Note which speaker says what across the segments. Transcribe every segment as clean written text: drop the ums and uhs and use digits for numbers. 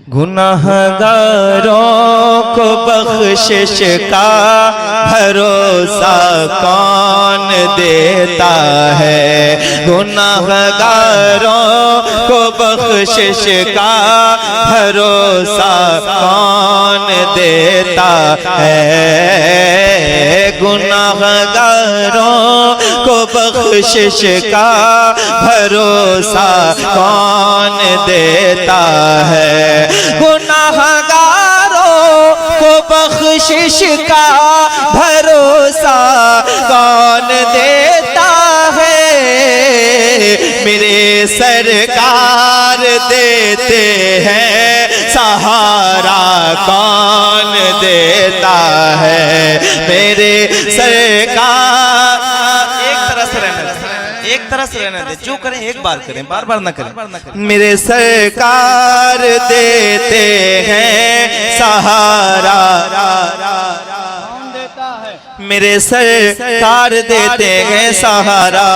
Speaker 1: गुनाहगारों को बख्शिश का भरोसा कौन देता है। गुनाहगारों को बख्शिश का भरोसा कौन देता है। गुनाहगारों को बख्शिश का भरोसा कौन देता है। गुनाहगारों को बख्शिश का भरोसा कौन देता है। मेरे सरकार देते हैं सहारा कौन देता है। मेरे सरकार एक तरह से रहने दे, जो करें एक बार करें, बार बार ना करें। मेरे सरकार देते हैं सहारा कौन देता है। मेरे सरकार देते हैं सहारा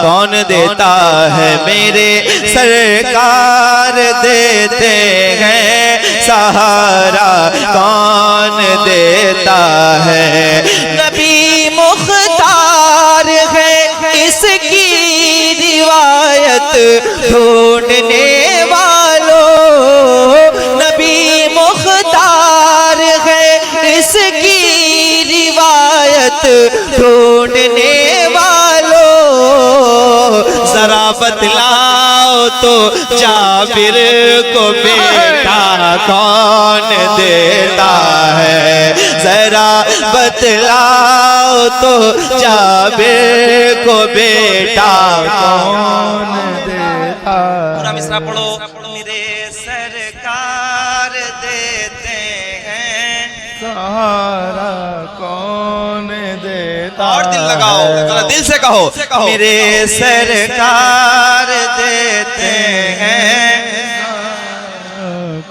Speaker 1: कौन देता है। मेरे सरकार देते हैं सहारा कौन देता है। नबी मुख्तार है इसकी रिवायत ढूंढने वालों। नबी मुख्तार है इसकी रिवायत ढूंढने वालों। जरा बतलाओ तो जाबिर को बेटा कौन देता है। जरा बतलाओ तो जाबिर को बेटा कौन देता। पूरा मिसरा पढ़ो। मेरे सरकार देते हैं सहारा कौन देता। और दिल लगाओ, जरा दिल से कहो। मेरे सरकार देते हैं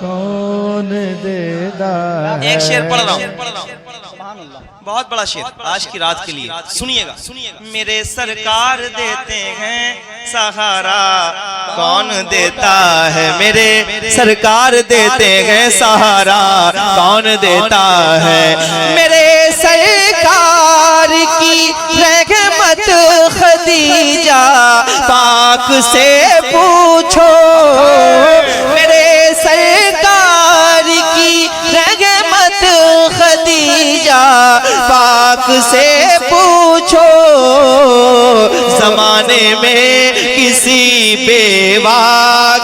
Speaker 1: कौन देता। एक शेर पढ़ रहा हूं, बहुत बड़ा शेर आज की रात के लिए, सुनिएगा। मेरे सरकार देते हैं सहारा कौन देता है। मेरे सरकार देते हैं सहारा कौन देता है। मेरे सरकार की रहमत खदीजा पाक से पूछो। मेरे सरकार की रहमत खदीजा पाक से पूछो। जमाने में किसी बेवा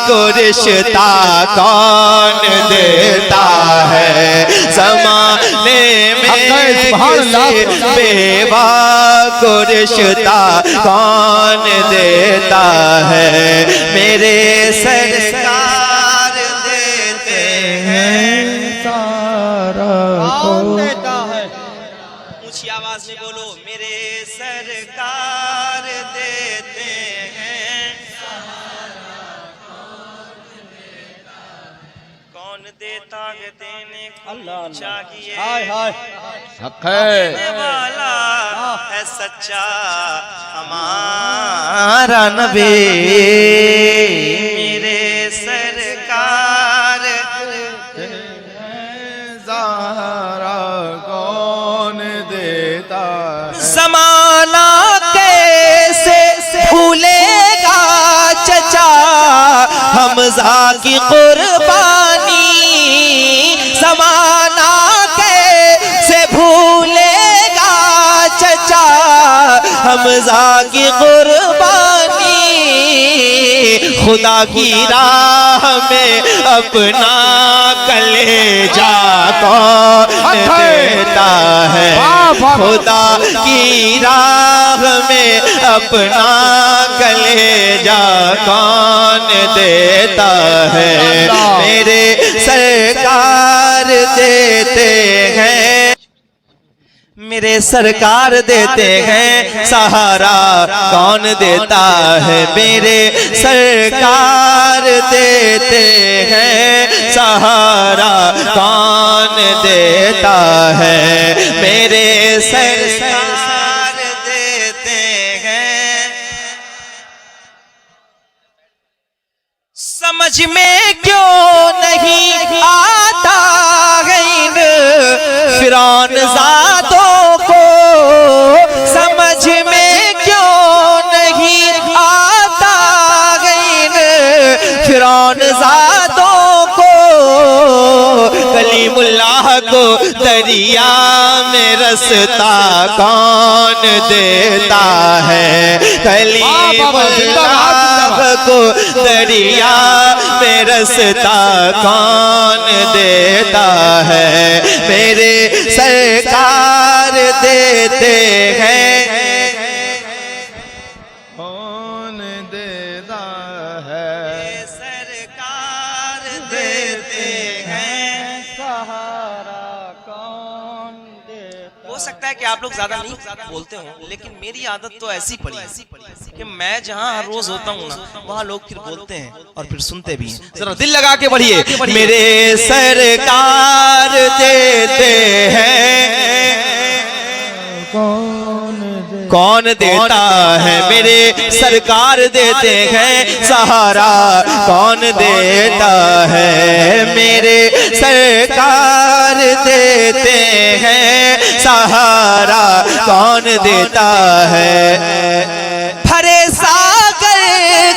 Speaker 1: को रिश्ता कौन देता है। जमाने में किसी बेवा को रिश्ता कौन देता है। मेरे सरकार देते हैं सारा कौन देता है। ऊंची आवाज में बोलो। मेरे सरकार देते हैं कौन देता है। देने को चाहिए हक है वाला है सच्चा हमारा नबी। मेरे सरकार सहारा कौन देता। ज़माना कैसे भूलेगा चचा हमज़ा की कुर्बानी। ज़माना कैसे भूलेगा चचा हमज़ा की कुर्बानी। खुदा की राह में अपना कलेजा कौन देता है। खुदा की राह में अपना कलेजा कौन देता है। मेरे सरकार देते हैं। मेरे सरकार देते हैं सहारा कौन देता है। मेरे सरकार देते हैं सहारा कौन देता है। मेरे सरकार देते हैं। समझ में क्यों नहीं को दरिया में रास्ता कौन देता है? कलीमुल्लाह को दरिया में रास्ता कौन देता है? मेरे सरकार देते हैं,
Speaker 2: कौन देता है?
Speaker 1: सरकार देते हैं,
Speaker 2: सहारा कौन देता?
Speaker 3: हो सकता है कि आप लोग ज्यादा नहीं बोलते हो, लेकिन मेरी आदत तो ऐसी पड़ी है कि मैं जहाँ हर रोज होता हूँ ना, वहाँ लोग फिर बोलते हैं और फिर सुनते भी हैं। जरा दिल लगा के पढ़िए।
Speaker 1: मेरे सरकार देते हैं, कौन देता है? मेरे सरकार देते हैं, सहारा कौन देता है? मेरे सरकार देते हैं, सहारा कौन देता है? भरे सागर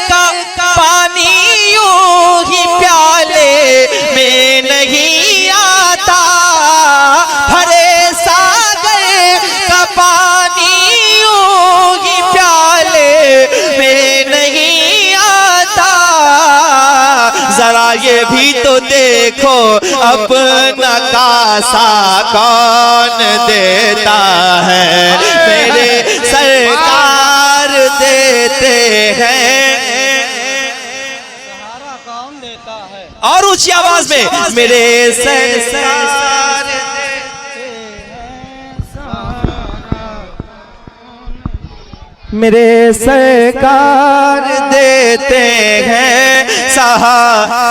Speaker 1: का पानी यूं ही प्याले में नहीं आता, भरे सागर का पानी यूं ही प्याले में नहीं आता। जरा ये भी तो देखो अपना कासा कौन देता है? मेरे सरकार देते हैं,
Speaker 2: सहारा कौन देता है?
Speaker 1: और ऊंची आवाज में मेरे सरकार देते हैं, मेरे सरकार देते हैं, सहारा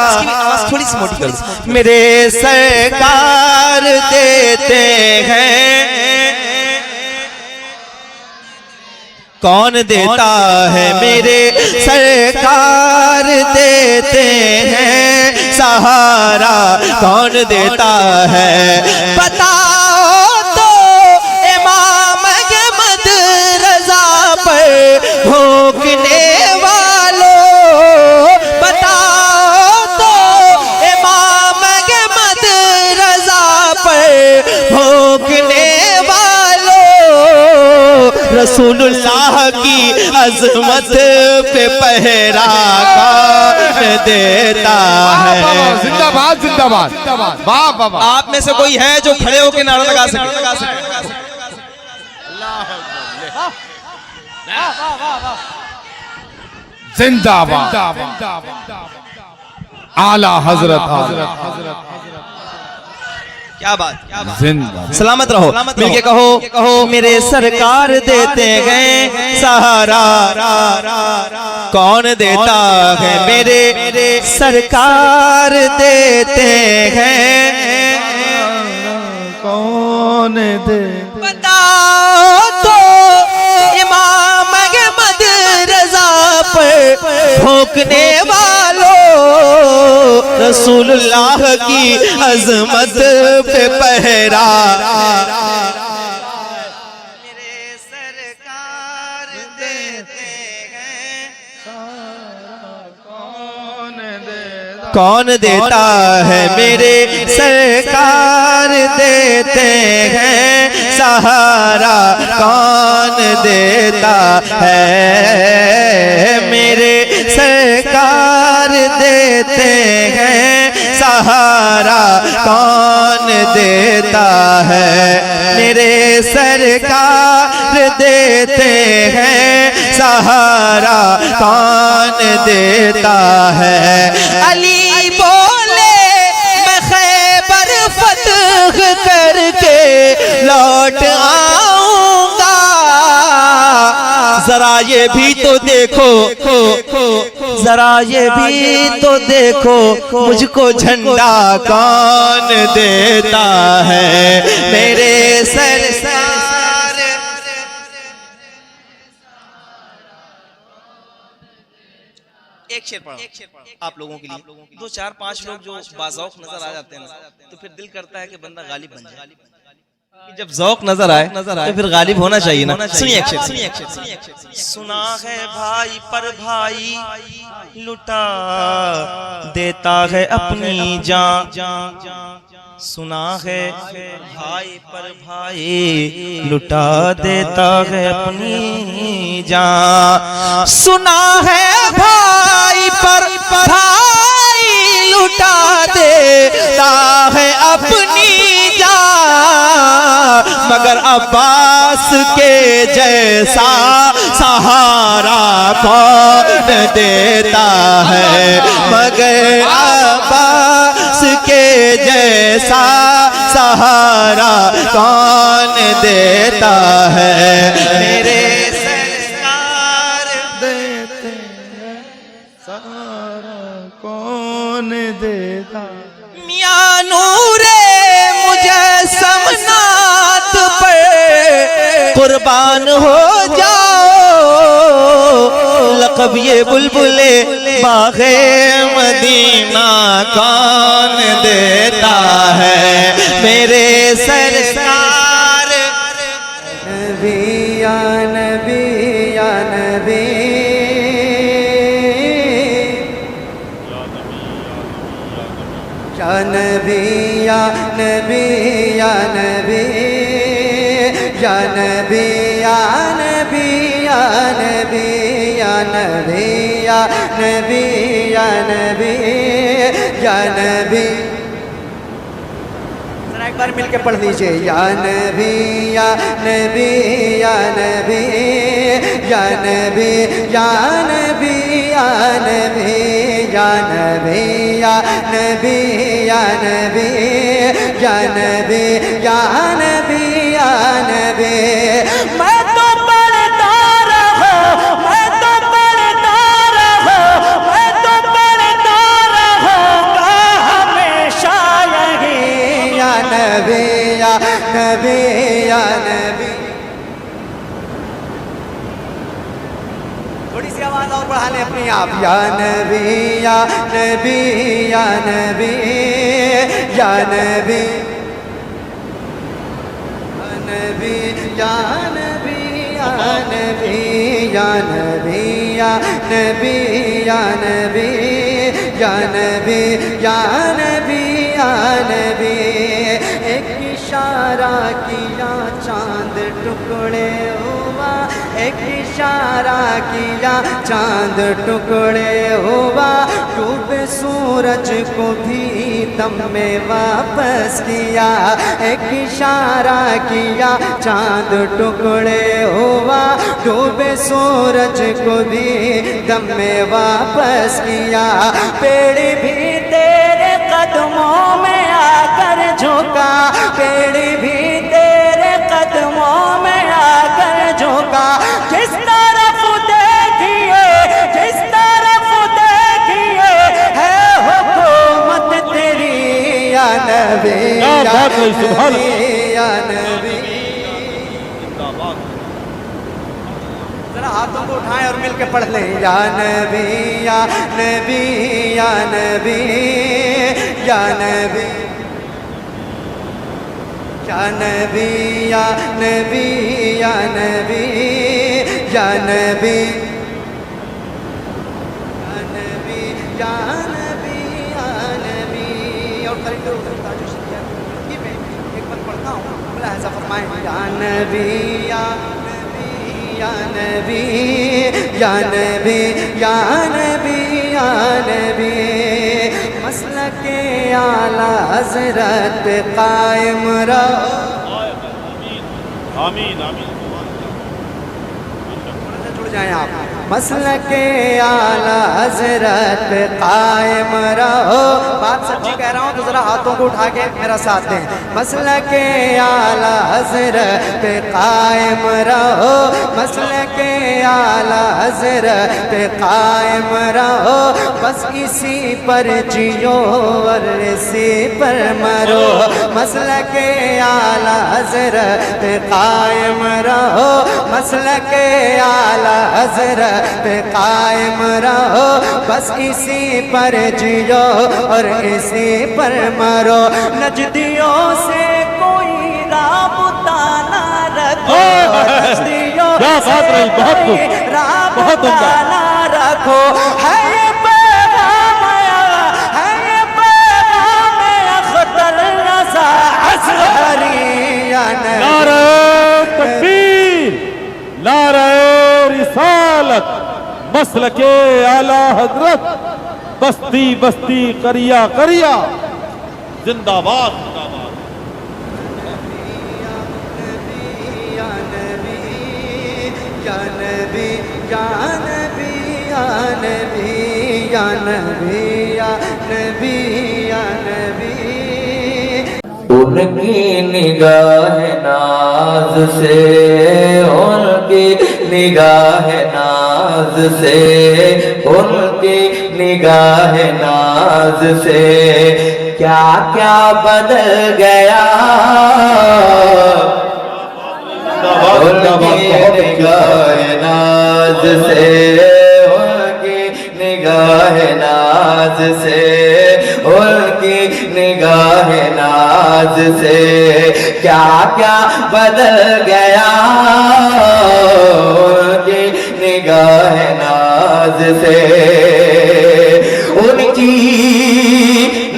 Speaker 3: थोड़ी सी मोटी कर दो।
Speaker 1: मेरे सरकार देते हैं, कौन देता है? मेरे सरकार देते हैं, सहारा कौन देता है? बताओ तो इमाम अहमद रजा पर भोंकने वालों, बताओ तो इमाम अहमद रजा पर भोंकने रसूलुल्लाह की अजमत पे पहरा कौन देता है?
Speaker 2: जिंदाबाद जिंदाबाद वाह वाह वाह।
Speaker 3: आप में से कोई है जो खड़े होकर नारा लगा सके?
Speaker 2: जिंदाबाद आला हजरत
Speaker 3: क्या बात,
Speaker 2: जिंदाबाद।
Speaker 1: सलामत रहो, मिलके कहो मेरे सरकार देते हैं, सहारा कौन देता है? मेरे सरकार देते हैं,
Speaker 2: कौन दे?
Speaker 1: बताओ तो इमाम अहमद रजा पर भोंकने वालों, रसूलुल्लाह की अजमत पे पहरा मेरे सरकार देते हैं, कौन देता है? मेरे सरकार देते हैं, सहारा कौन देता है? मेरे सरकार देते हैं, सहारा कौन देता है? मेरे सरकार देते हैं, सहारा कौन देता है? अली बोले मैं खैबर फतह करके लौट आऊंगा, जरा ये भी तो देखो, जरा ये भी तो देखो, मुझको झंडा कौन देता है? मेरे सरकार
Speaker 3: एक शेर पढ़ो आप लोगों के लिए। 2 4 5 लोग जो बाज़ौक़ नजर आ जाते हैं ना, तो फिर दिल करता है कि बंदा गालिब बन जाए। जब ज़ौक नजर आए तो फिर गालिब होना चाहिए ना। सुनिए अक्षर। सुना है भाई पर भाई लुटा देता है अपनी जान। सुना है भाई पर भाई लुटा देता है अपनी जान। सुना है भाई पर भाई लुटा देता है अपनी जान, मगर अब्बास के जैसा सहारा कौन देता है, मगर अब्बास के जैसा सहारा कौन देता है। मेरे सरकार देते हैं सहारा कौन देता। मियां नूरे समनात पे कुर्बान हो जाओ, लक़ब ये बुलबुले बाग़े मदीना कौन देता है। मेरे सरकार
Speaker 4: नबी या नबी या नबी या नबी या नबी या नबी या नबी या नबी या नबी या नबी या नबी या नबी या नबी। जरा एक बार मिलके पढ़ लीजिए। या नबी या नबी या नबी या नबी या नबी या नबी या नबी या नबी या नबी या नबी या नबी या नबी। मैं तो पढ़ता रहा, मैं तो पढ़ता रहा, मैं तो पढ़ता रहूँगा हमेशा यही। या नबी या नबी या नबी। थोड़ी सी आवाज और बढ़ा लें अपनी आप। या नबी या नबी या नबी या नबी या नबी या नबी या नबी या नबी या नबी या नबी या नबी या नबी। एक इशारा किया चांद टुकड़े हुआ, एक इशारा किया चांद टुकड़े हुआ, डूबे सूरज को भी दम में वापस किया। एक इशारा किया चांद टुकड़े हुआ, डूबे सूरज को भी दम में वापस किया। पेड़ भी तेरे कदमों में आकर झुका, पेड़ भी तेरे कदमों में आकर झुका। जिस तरफ देखिए, जिस तरफ देखिए है हुकूमत तेरी। या नबी या नबी या नबी। जरा हाथों को उठाएं और मिलके पढ़ लें। या नबी या नबी या नबी या नबी या नबी या नबी या नबी या नबी या नबी या नबी या नबी। और करीब करो ताजो शिया ये मैं एक बार पढ़ता हूँ, बोला ऐसा फरमाएं। या नबी या नबी या नबी या नबी या नबी या नबी। मसलके आला हज़रत कायम रहो। आमीन आमीन। जुड़ जाएं आप। मसलके आला हज़रत कायम रहो। बात सच्ची कह रहा हूँ तो जरा हाथों को उठा के मेरा साथ दें। मसलके आला हज़रत कायम रहो, मसलके आला हज़रत कायम रहो। बस इसी पर जियो और इसी पर मरो। मसलके आला हज़रत कायम रहो, मसलके आला हज़रत कायम रहो। बस इसी पर जियो और इसी पर मरो। नजदियों से कोई राबता हस्तियों
Speaker 5: क्या बात रही, बहुत खूब,
Speaker 4: राम
Speaker 5: बहुत उम्दा।
Speaker 4: का नाम रखो है ये पैगाम है ये पैगाम अख्तर रज़ा असगरी या नबी।
Speaker 5: नारे तकबीर, नारे रिसालत, मसलके आला हजरत, बस्ती बस्ती करिया करिया, जिंदाबाद जिंदाबाद।
Speaker 4: या नबी या नबी या नबी या नबी या नबी या नबी या नबी।
Speaker 6: उनकी निगाह नाज से, उनकी निगाह नाज से, उनकी निगाह नाज से क्या क्या बदल गया। उनकी निगाह नाज से, उनकी निगाह नाज से, उनकी निगाह नाज से क्या क्या बदल गया। उनकी निगाह नाज से, उनकी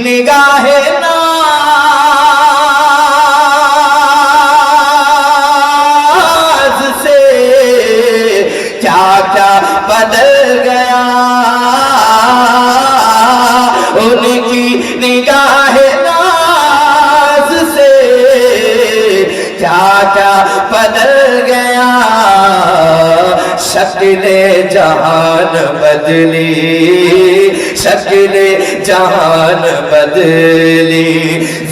Speaker 6: निगाह नाज से क्या क्या बदल गया। उनकी निगाह नाज से क्या क्या बदल गया। शक्ले जहान बदली, शक्ले जहान बदली,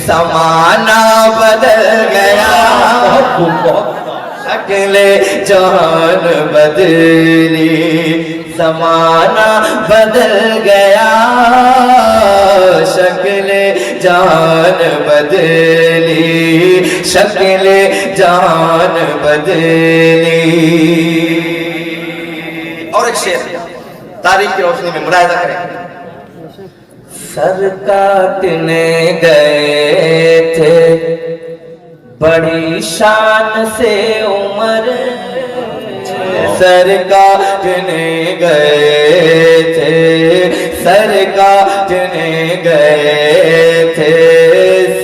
Speaker 6: समाना बदल गया। शक्ले जहान बदली, समाना बदल गया। शक्ले जहान बदली, शक्ले जहान बदली। और एक शेर तारीख की रोशनी में मुलाहिजा करें। सर काटने गए थे बड़ी शान से उमर, सर काटने गए थे, सर काटने गए थे,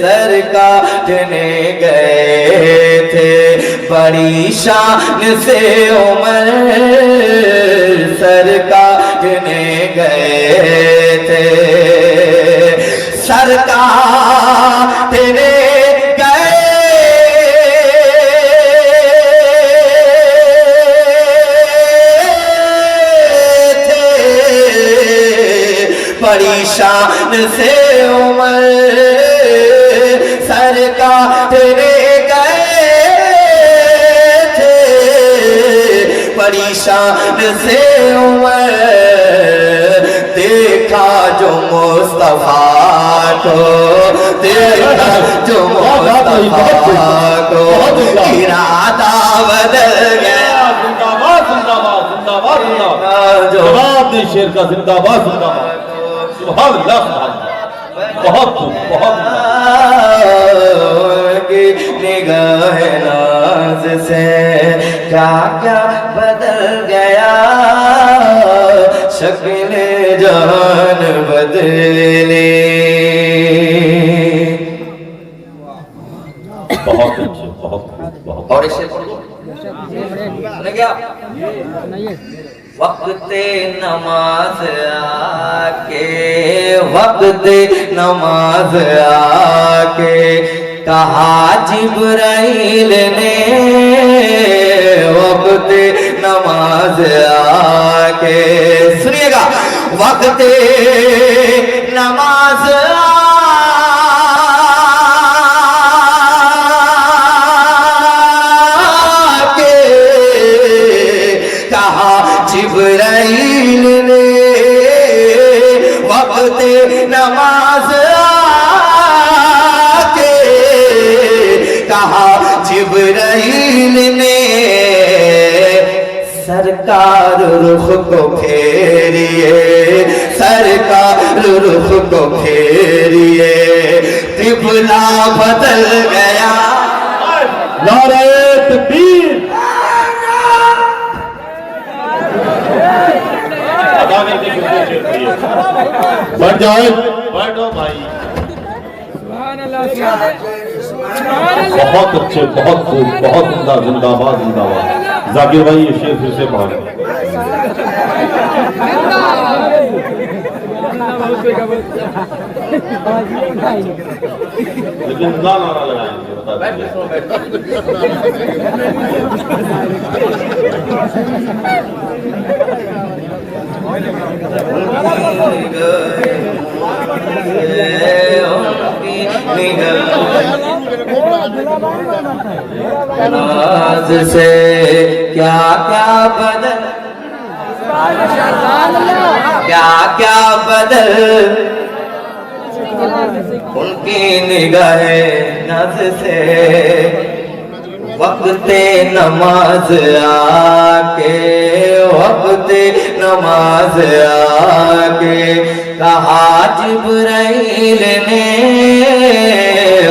Speaker 6: सर काटने गए थे बड़ी शान से उमर, सर काटने गए थे। सर काटने बड़ी शान से उमर, सर काटने गए थे बड़ी शान से उमर। देखा जो मुस्तफा को, देखा जो मुस्तफा को, इरादा बदल गया।
Speaker 5: जिंदाबाद जिंदाबाद जिंदाबाद जिंदाबाद। जवाब दे शेर का, जिंदाबाद जिंदाबाद। सुभान अल्लाह, सुभान अल्लाह। बहुत खूब, बहुत
Speaker 6: की निगाह नाज से क्या क्या बदल गया। शक्ले जान बदले।
Speaker 5: बहुत अच्छे, बहुत खूब,
Speaker 6: और इसे क्या वक्त नमाज आके, वक्त नमाज आके कहा जिब्राइल ने, वक्त नमाज आके सुनिएगा। वक्त नमाज आके कहा जिब्राइल ने, वक्त नमाज आके कहा जिब्राइल ने। सरकार रुख को फेरिए, सरकार रुख को फेरिए, किबला बदल गया।
Speaker 5: नारे तकबीर, शेर खड़िए। बैठ जाओ, बैठो भाई। बहुत अच्छे, बहुत खूब, बहुत उम्दा। जिंदाबाद जिंदाबाद। जाकिर भाई ये शेर फिर से पढ़ा। लेकिन ना नारा लगाएंगे, बता
Speaker 6: नाज से क्या क्या बदल, क्या क्या बदल, उनकी निगाहे नाज से वक्ते नमाज आके, वक्ते नमाज आके कहा जिब्राइल ने,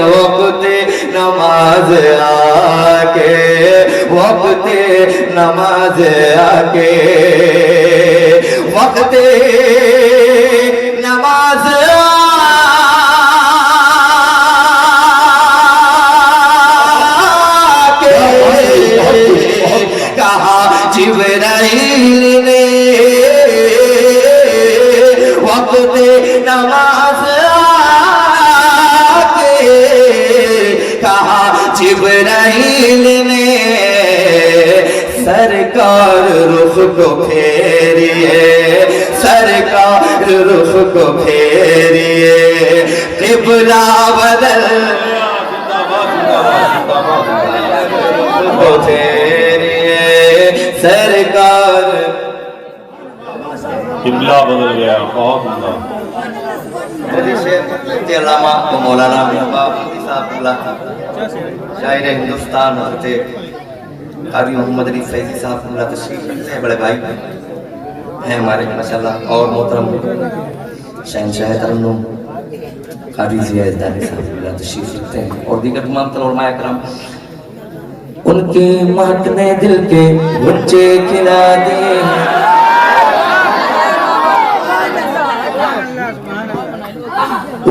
Speaker 6: वक्ते नमाज आके, वक्ते नमाज आके, वक्ते नमाज जिब्राइल ने, वक्त नमाज आके कहा जिब्राइल ने, सरकार रुख को फेरिए, सरकार रुख को फेरिए, क़िबला बदल को फेरिए, सरकार
Speaker 5: किबला बदल गया। बहुत उम्दा।
Speaker 6: मौलाना शायर हिंदुस्तान होते क़ारी मोहम्मद अली फैजी साहब तशरीफ रखते हैं, बड़े भाई हैं हमारे माशाल्लाह। और मोहतरम शहंशाह तरन्नुम क़ारी ज़िया इज़दानी साहब तशरीफ रखते हैं, और दीगर तमाम उलमा इकराम। उनके महकने दिल के गुंजे खिला दिए हैं,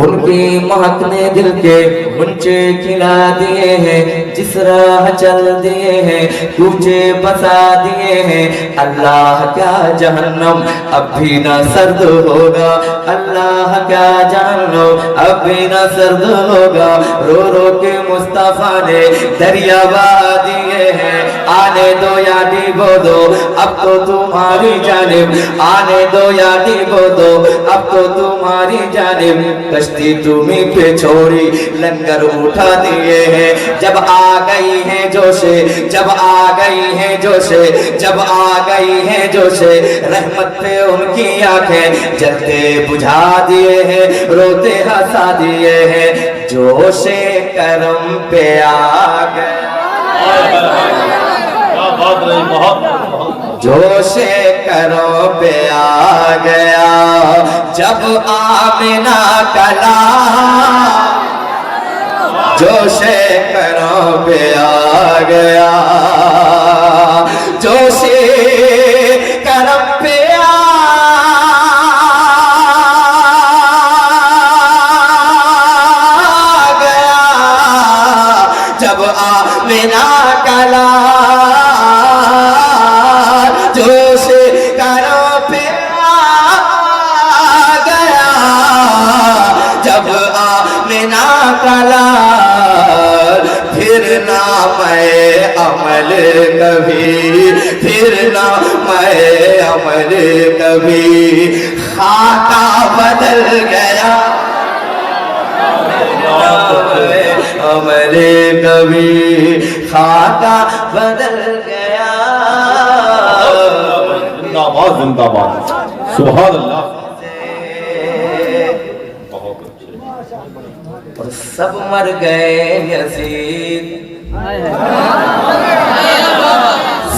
Speaker 6: उनके महकने दिल के गुंजे खिला दिए हैं, जिस राह चल दिए हैं कूचे बसा दिए हैं। अल्लाह क्या जहन्नम अब भी ना सर्द होगा, अल्लाह क्या जहन्नम अब भी ना सर्द होगा। रो रो के मुस्तफा ने दरिया बहा दिए हैं, आने दो या डूबो दो अब तो तुम्हारी जानिब, आने दो या डूबो दो अब तो तुम्हारी जानिब। कश्ती तुम्हीं पे छोड़ी लंगर उठा दिए हैं, जब आ गई है जोशे, जब आ गई है जोशे, जब आ गई है जोशे, रहमत पे उनकी आंखें जलते बुझा दिए हैं, रोते हंसा दिए हैं। जोशे करम पे आ गए,
Speaker 5: क्या बात रही, बहुत।
Speaker 6: जोशे करो पे आ गया, जब आमिना कला, जोशे करो पे आ गया, जोशे करम पे आ गया, जब आमिना कला, जोश करो पे आ गया, जब आमिना कला। फिर ना मैं अमल कभी, फिर ना मैं अमल कभी, खाका बदल गया, अमल कभी खाका बदल गया।
Speaker 5: जिंदाबाद जिंदाबाद, सुभान अल्लाह। बहुत अच्छे।
Speaker 6: और सब मर गए यजीद,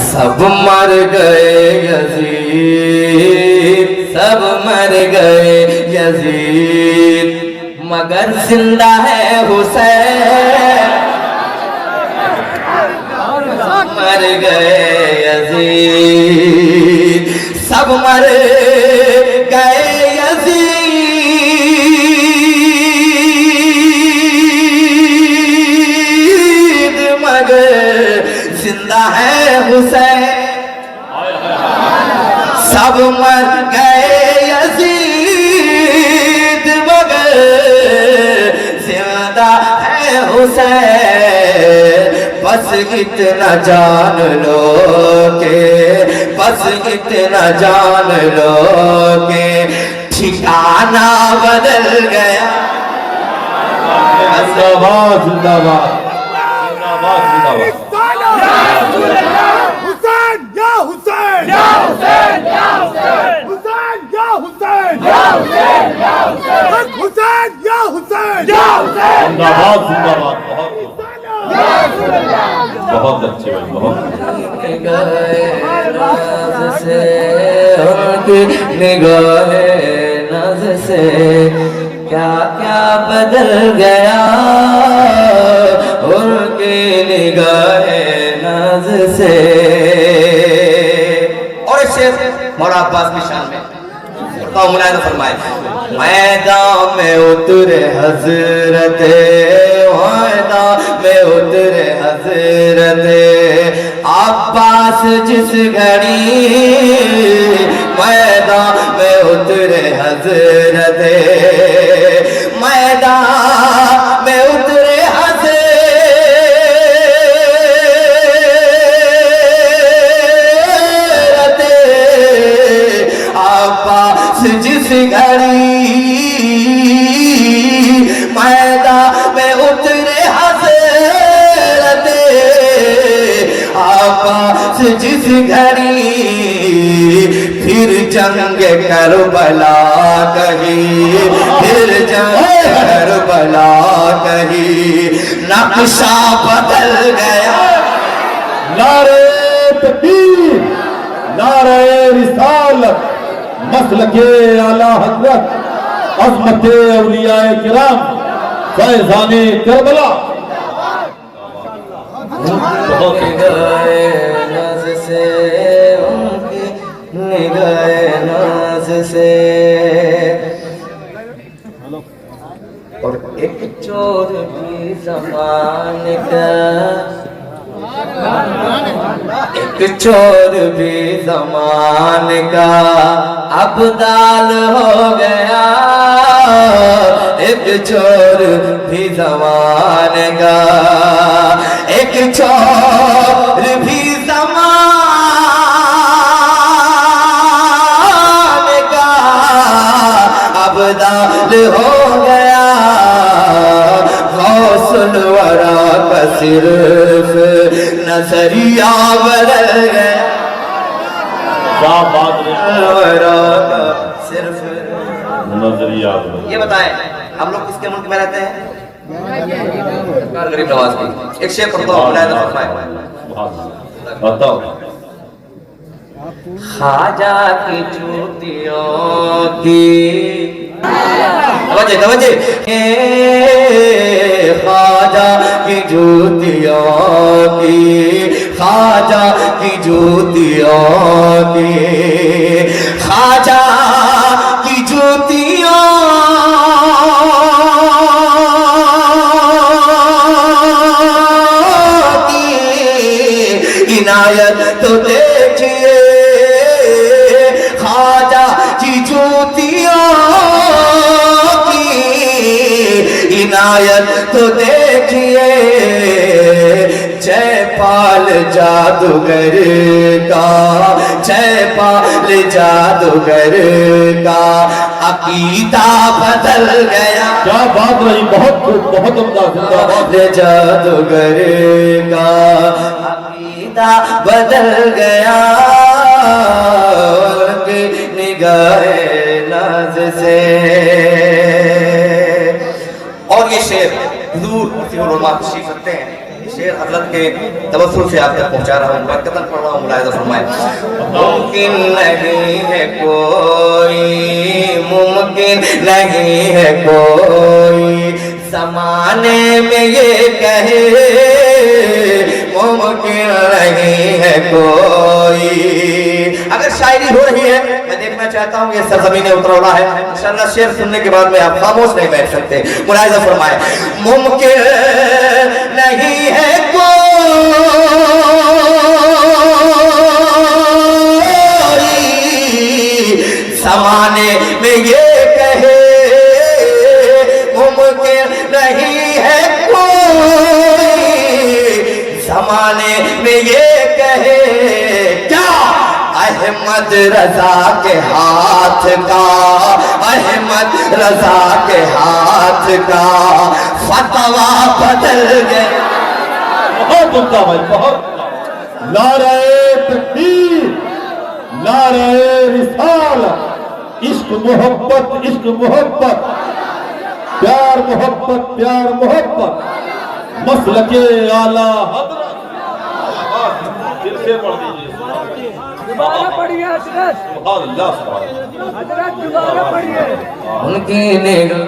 Speaker 6: सब मर गए यजीद, सब मर गए यजीद, मगर जिंदा है हुसैन। मर गए यजीद, सब मर गए मगर जिंदा है हुसैन। सब मर गए यजीद मगर जिंदा है हुसैन। बस इतना जान लो के, बस इतना जान लो के ठिकाना बदल गया।
Speaker 5: जिंदाबाद जिंदाबाद जिंदाबाद जिंदाबाद।
Speaker 7: हुसैन या हुसैन या हुसैन या हुसैन हुसैन या हुसैन या हुसैन या हुसैन हुसैन या हुसैन या हुसैन।
Speaker 5: जिंदाबाद जिंदाबाद। बहुत अच्छे भाई, बहुत
Speaker 6: निगाहे नज़ से क्या क्या बदल गया उनकी निगाहे नज़ से। और एक शेर मौला अब्बास की शान में मुलायदा फरमाए। मैदान में उतरे हजरत, मैदान में उतरे हजरत अब्बास जिस घड़ी, मैदान में उतरे हजरत, मैदान में उतरे हजरत अब्बास जिस घड़ी, मैदान में उतरे हजरत अब्बास जिस घड़ी। फिर जंग करबला कही, फिर जंग करबला कही नक्शा बदल गया।
Speaker 5: नारे तकबीर, नारे रिसालत, मसलके आला हजरत, अज़मत औलियाए किराम, फैज़ाने करबला। बहुत
Speaker 6: निगाहे नाज़ से उनकी निगाहे नाज़ से। और एक चोर भी ज़माने का, एक चोर भी ज़माने का अब्दाल हो गया। एक चोर भी ज़माने का, एक चोर भी ज़माने का अब्दाल हो गया। गौसुल वरा का सिर्फ नजरिया बदल गया।
Speaker 5: क्या बात है,
Speaker 6: वरा का सिर्फ
Speaker 5: नजरिया।
Speaker 6: ये बताएं हम लोग किसके मुल्क में रहते हैं? गरीब नवाज की। एक शेर पढ़ता हूँ, मुलायदा फरमाए।
Speaker 5: बताओ।
Speaker 6: खाजा की चूतियों की तवज्जो तवज्जो, खाजा की जूतियों की, खाजा की जूतियों की, खाजा की जूतियों की इनायत तो देखिए। खाजा की जूतियों की इनायत तो देखिए। जयपाल जादूगर का, जयपाल जादूगर का अकीदा बदल गया।
Speaker 5: क्या बात रही, बहुत बहुत उम्दा। जिंदाबाद।
Speaker 6: जादूगर का अकीदा बदल गया। उनकी निगाहे नाज़ से। और ये शेर हुजूर उलमा तशरीफ रखते हैं। शेर हजरत के तवस्सुल से आप तक पहुंचा रहा हूँ, बरकतन पढ़ रहा हूँ, मुलाहिज़ा फरमाएं। मुमकिन नहीं है कोई, मुमकिन नहीं है कोई ज़माने में ये कहे, मुमकिन नहीं है कोई। अगर शायरी हो रही है, मैं देखना चाहता हूँ, ये सरजमीन उतरौला है। इंशाअल्लाह शेर सुनने के बाद में आप खामोश नहीं बैठ सकते। मुलाहिज़ा फरमाएं। मुमकिन नहीं है कोई समाने में ये कहे मुमकिन नहीं है कोई, समाने में ये कहे क्या अहमद रजा के हाथ का, अहमद रजा के हाथ का फतवा बदल गया।
Speaker 5: बहुत उमदा भाई, बहुत नारे तकबीर, नारे रिसालत, इश्क मोहब्बत, इश्क मोहब्बत, प्यार मोहब्बत, प्यार मोहब्बत, मसलके आला हजरत। दिल से पढ़ दीजिए,
Speaker 7: दोबारा पढ़िए हजरत,
Speaker 5: सुभान अल्लाह, सुभान अल्लाह।
Speaker 7: हजरत दोबारा पढ़िए।
Speaker 6: उनकी निगाह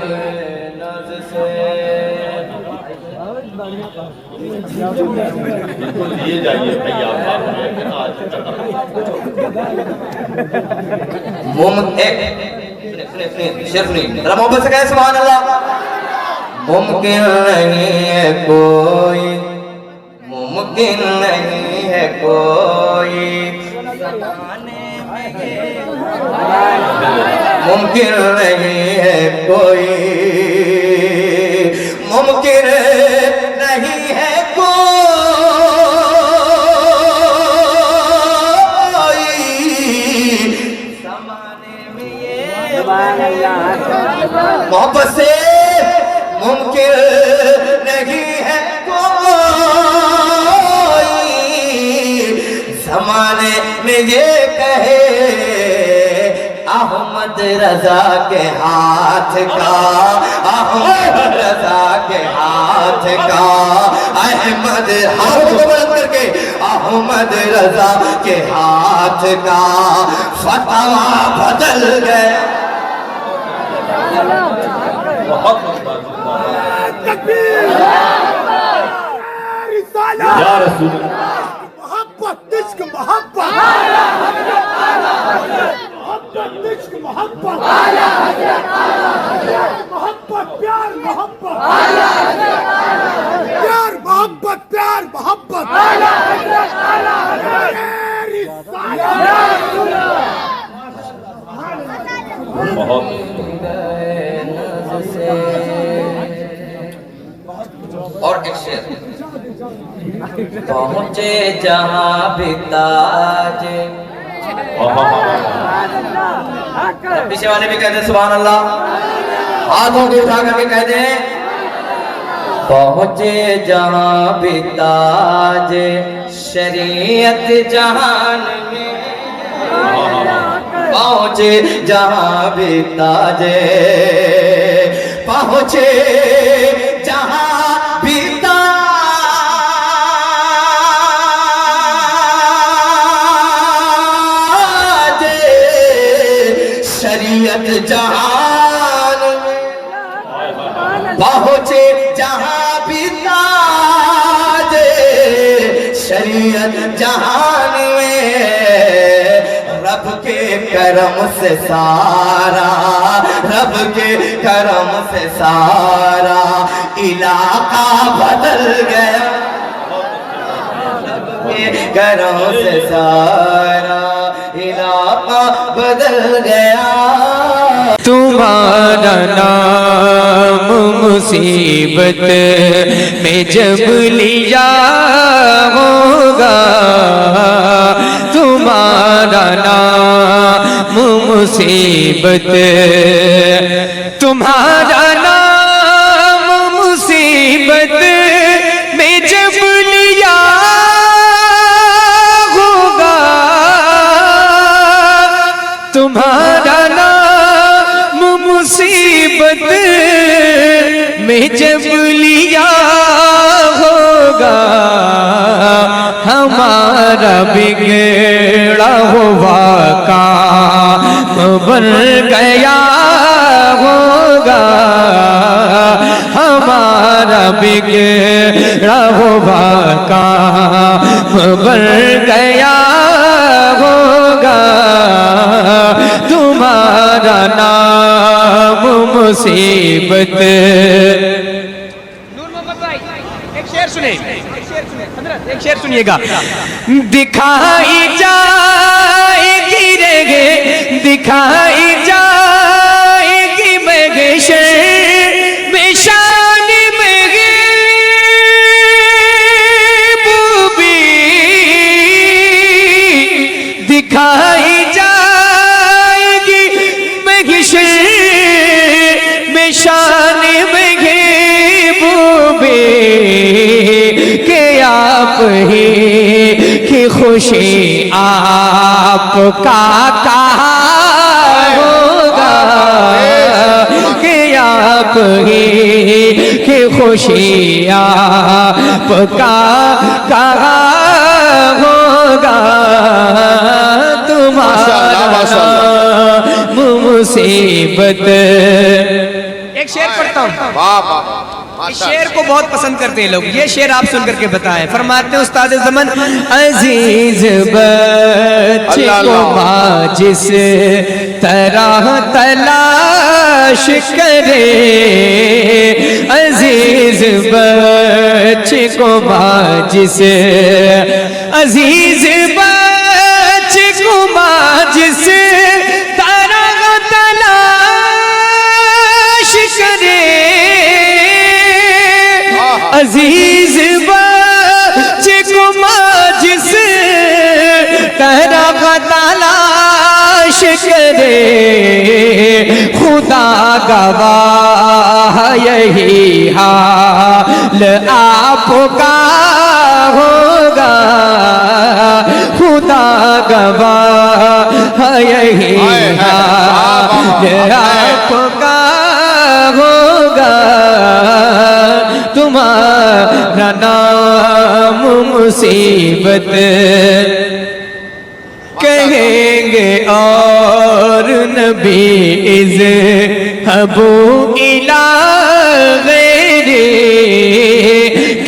Speaker 6: नज़ से
Speaker 5: बिल्कुल लिए जाइए भाई, आप आज
Speaker 6: जरा मोहब्बत से कहे सुभान अल्लाह। मुमकिन नहीं है कोई, मुमकिन नहीं है कोई, मुमकिन नहीं है कोई, मुमकिन नहीं है कोई, समाने में ये मोहब्बत से मुमकिन नहीं है कोई, जमाने में ये कहे अहमद रजा के हाथ का, अहमद रजा के हाथ का, अहमद हाथ को बुलंद करके अहमद रजा के हाथ का फतवा बदल गया।
Speaker 5: बहुत
Speaker 7: तकबीर, रिसालत,
Speaker 5: या रसूल
Speaker 7: मोहब्बत, इश्क मोहब्बत, मोहब्बत, इश्क मोहब्बत, मोहब्बत, प्यार मोहब्बत, प्यार मोहब्बत, प्यार मोहब्बत,
Speaker 5: बहुत
Speaker 6: और एक शेर पहुंचे जहां भी ताज, पीछे वाले भी कहते सुभान अल्लाह, हाथों को उठा करके कहते पहुंचे जहां भी ताज शरीयत जहान में, पहुंचे जहां भी ताज, पहुंचे जहां भी ताज शरीयत जहान में, पहुंचे जहां भी ताज शरीयत जहान में, रब के करम से सारा, रब के करम से सारा इलाका बदल गया, रब के करम से सारा इलाका बदल गया।
Speaker 8: तुम्हारा नाम मुसीबत में जब लिया होगा, तुम्हारा नाम मुसीबत, तुम्हारा नाम मुसीबत में जब लिया होगा, तुम्हारा नाम मुसीबत में जब लिया होगा, हमारा बिगड़ा हुआ काम बन गया होगा, हमारा बिगड़ा हुआ काम बन गया होगा, तुम्हारा नाम मुसीबत। एक शेर सुने, एक शेर सुनिएगा। दिखाई जाएगी रे, दिखाई जाएगी महशर में शान महबूबी, दिखाई जाएगी महशर में शान महबूबी के आप ही की खुशी आपका कहा होगा, कि आप ही की खुशी आपका कहा होगा, तुम्हारा मुसीबत। एक शेर पढ़ता हूँ, इस शेर को बहुत पसंद करते हैं लोग। ये शेर आप सुन करके बताएं। फरमाते हैं उस्ताद ज़मान, अजीज बच्चे को माँ जिस तरह तलाश करे, अजीज बच्चे को माँ जिस, अजीज बच्चे को माँ जिस तरह तलाश करे, अजीज बच्चे को माँ जिस तरह तलाश करे, खुदा गवाह यही हाल आपका होगा, खुदा गवाह यही हाल आपका होगा, तुम्हारा नाम मुसीबत कहेंगे और नबी इज़ हबू इला गैरे,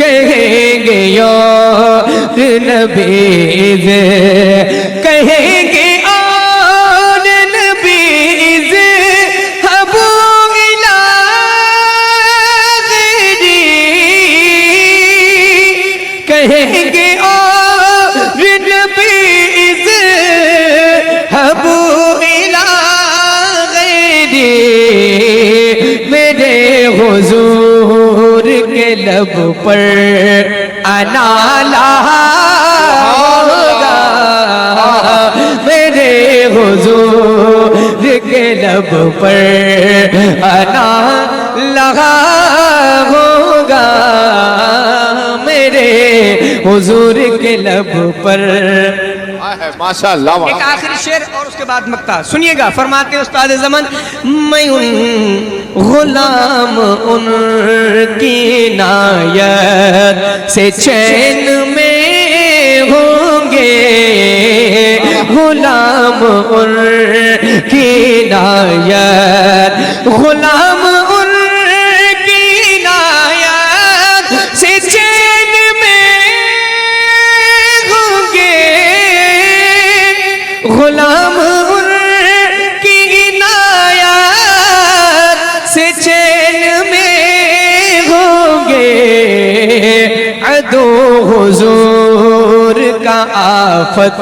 Speaker 8: कहेंगे और नबी इज़, कहेंगे और नबी इज़ हबू इला गैरे, कहेंगे और नबी इज़ हबू इला गैरे, मेरे हुजूर के लब पर आना लहा होगा, मेरे हुजूर के लब पर आना लगा होगा, मेरे हुजूर के लब पर।
Speaker 2: माशाअल्लाह।
Speaker 8: एक आखिरी शेर और उसके बाद मक्ता सुनिएगा। फरमाते हैं उस्ताद ज़मान, मैं उन गुलाम उनकी नायत से चैन में होंगे, गुलाम उनकी नायत, गुलाम उनकी नायत से चैन में होंगे, गुलाम उनकी इनायत से चैन में होंगे, अदो हुजूर का आफत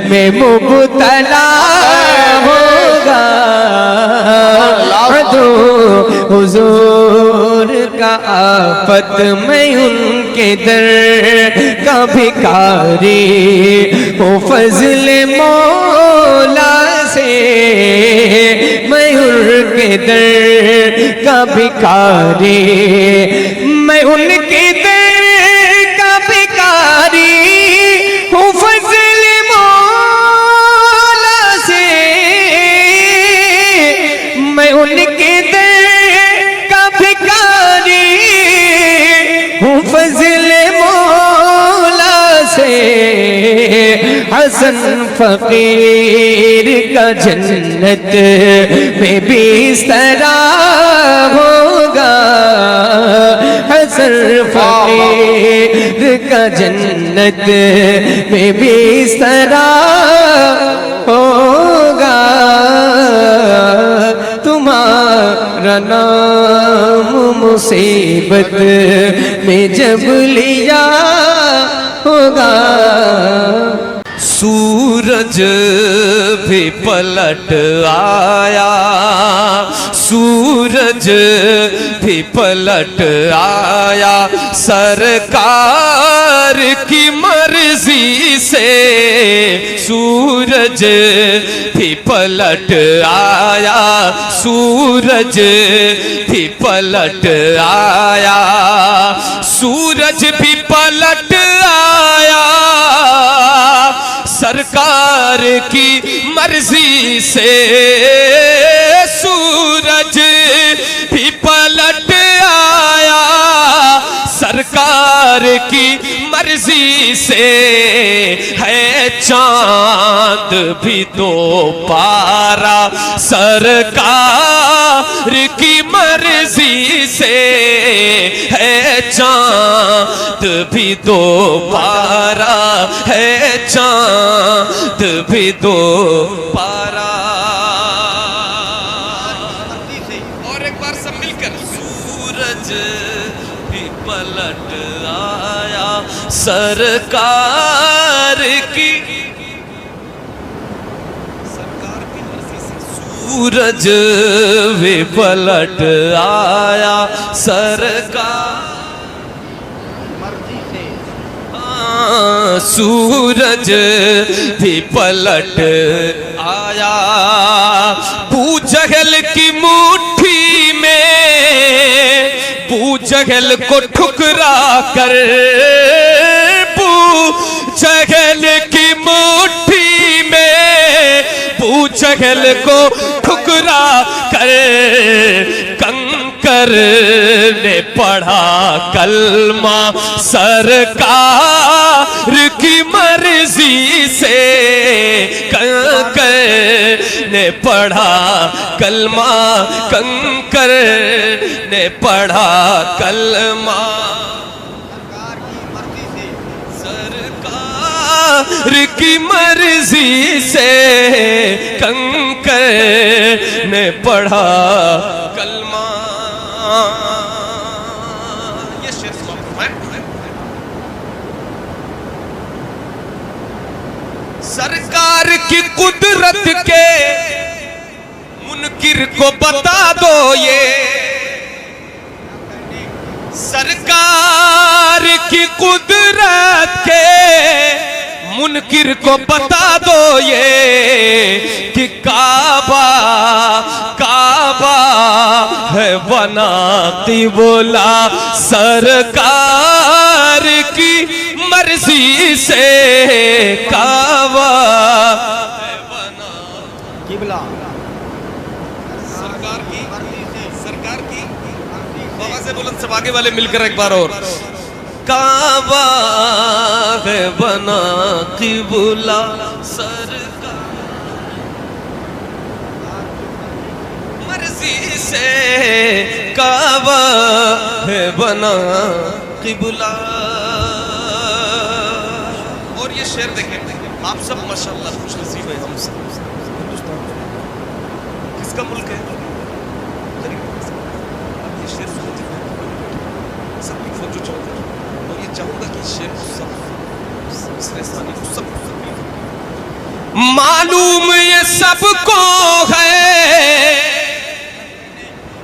Speaker 8: में मुब्तला होगा, अदो हुजूर का आफत में उनके दर का भिखारी हो, फजल मौला से मैं उनके दर का भिखारी, मैं उनके दर का भिखारी हूँ, फजल मौला से मैं उनके दर का भिखारी हूँ, फजल मौला से। हसन फकीर का जन्नत में बिस्तरा होगा, हसन फकीर का जन्नत में बिस्तरा होगा, तुम्हारा तुम्हारा नाम मुसीबत में जब लिया होगा।
Speaker 1: सूरज भी पलट आया, सूरज भी पलट आया, सरकार की मर्जी से सूरज भी पलट आया, सूरज भी पलट आया, सूरज भी पलट आया, सरकार की मर्जी से सूरज भी पलट आया, सरकार की मर्जी से है चांद भी तो पारा, सरकार की मर्जी से है चांद भी तो पारा, है चांद भी तो पारा। और एक बार सब मिलकर, सूरज भी पलट आया, सरकार की मर्जी से सूरज भी पलट आया, सरकार सूरज भी पलट आया, बूजहल की मुट्ठी में बूजहल को ठुकरा कर, बूजहल की मुट्ठी में बूजहल को ठुकरा कर, कंकर ने पढ़ा कलमा, सरकार की मर्जी से कंकर ने पढ़ा कलमा, कंकर ने पढ़ा कलमा, सरकार की मर्जी से कंकर ने पढ़ा कलमा। ये शेर सरकार की कुदरत के मुनकिर को बता दो, ये सरकार की कुदरत के मुनकिर को बता दो ये कि काबा काबा है बना क़िबला, सरकार की मर्जी से काबा है बना क़िबला, सरकार की बाबा से बुलंद सब आगे वाले मिलकर एक बार और, काबा है बना क़िबला, सरकार मर्जी से काबा है बना क़िबला। और ये शेर देखें, आप सब माशाल्लाह खुश नसीब है, हम सब हिंदुस्तान किसका मुल्क है, ये शेर सब जो चाहते हैं, और ये चाहूंगा कि शेर सब मालूम ये सबको है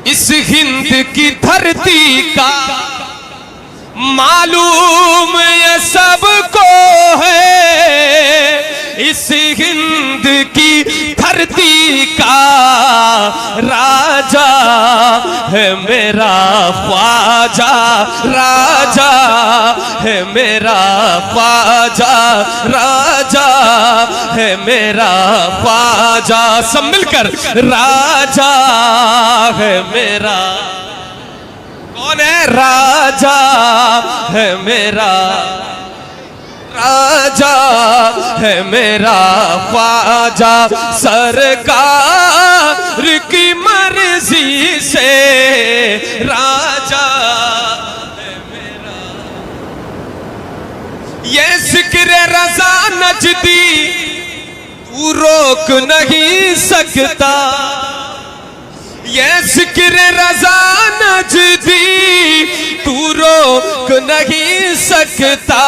Speaker 1: इस हिंद की धरती का, मालूम ये सबको है इस हिंद की धरती का, राजा है मेरा ख्वाजा, राजा है मेरा ख्वाजा, राजा है मेरा ख्वाजा, सब मिलकर राजा है मेरा, कौन है राजा है मेरा, राजा है मेरा ख्वाजा, सरकार की मर्जी से राजा है मेरा। ये जिक्र रज़ा नजदी तू रोक नहीं सकता, ये जिक्र रजा नजदी तू रोक नहीं सकता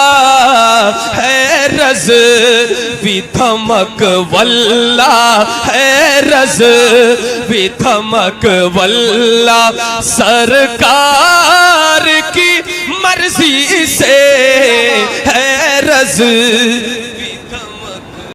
Speaker 1: है, रज भी थमक वल्ला है, रज भी थमक वल्ला सरकार की मर्जी से है, रज